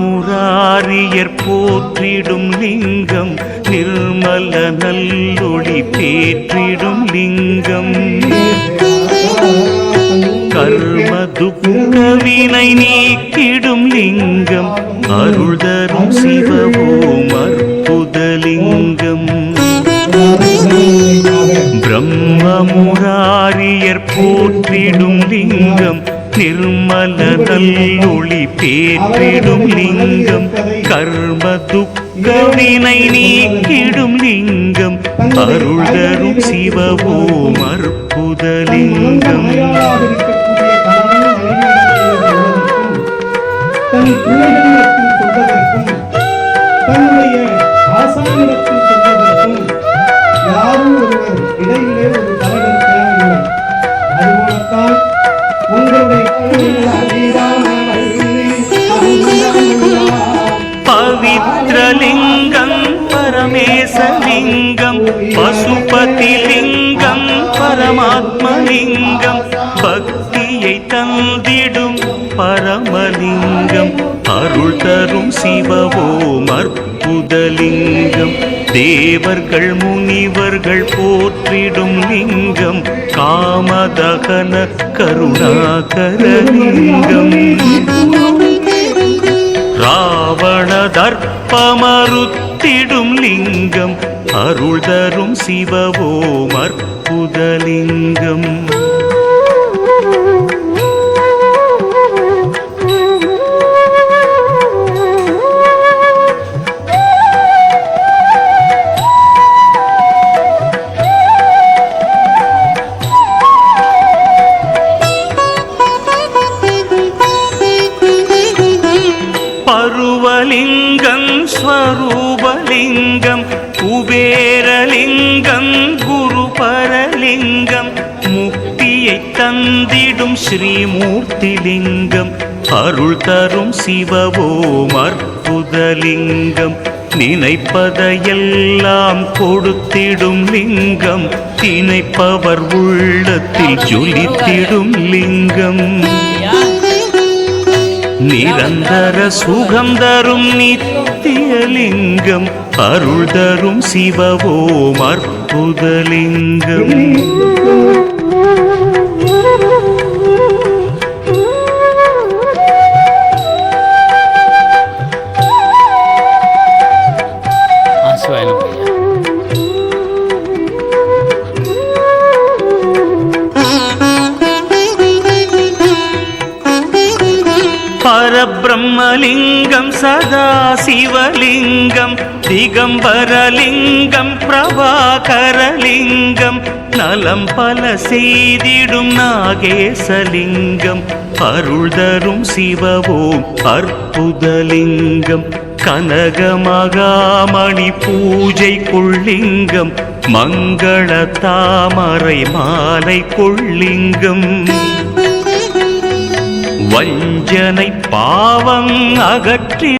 பிரம்மமுராரியர் போற்றிடும் லிங்கம் நிர்மல நல்லொளி பேற்றிடும் லிங்கம் கர்ம துக்கவினை நீக்கிடும் லிங்கம் அருள் தரும் சிவவோம் அற்புதலிங்கம் பிரம்மமுராரியர் போற்றிடும் லிங்கம் நிர்மல நல்லொளி பேற்றிடும் லிங்கம் கர்ம துக்கவினை நீக்கிடும் லிங்கம் அருள் தரும் சிவவோம் அற்புதலிங்கம் தன்னுடைய ஆசானிடத்தில் சொல்வதற்கும் யாரும் ஒருவர் இடையிலே ஒரு தலைவர் தேவையில்லை. அதுபோலத்தான் உங்களுடைய பவித்ரலிங்கம் பரமேசலிங்கம் பசுபதிலிங்கம் பரமாத்மலிங்கம் பக்தியை தந்திடும் பரமலிங்கம் அருள் தரும் சிவவோம் அற்புதலிங்கம் தேவர்கள் முனிவர்கள் போற்றிடும் லிங்கம் காமதகன கருணாகரலிங்கம் ராவண தர்ப்பமறுத்திடும் லிங்கம் அருள் தரும் சிவவோம் அற்புதலிங்கம் பருவலிங்கம் ஸ்வரூபலிங்கம் குபேரலிங்கம் குருபரலிங்கம் முக்தியை தந்திடும் ஸ்ரீமூர்த்திலிங்கம் அருள் தரும் சிவவோம் அற்புதலிங்கம் நினைப்பதையெல்லாம் கொடுத்திடும் லிங்கம் நினைப்பவர் உள்ளத்தில் ஜொலித்திடும் லிங்கம் நிரந்தர சுகம் தரும் நித்தியலிங்கம் அருள் தரும் சிவவோம் அற்புதலிங்கம் பரபிரம்மலிங்கம் சதாசிவலிங்கம் திகம்பரலிங்கம் பிரபாகரலிங்கம் நலம் பல செய்திடும் நாகேசலிங்கம் அருள் தரும் சிவவோம் அற்புதலிங்கம் கனகமகாமணி பூஜை கொள்ளிங்கம் மங்கள தாமரை மாலை கொள்ளிங்கம் வஞ்சனை பாவம் அகற்றி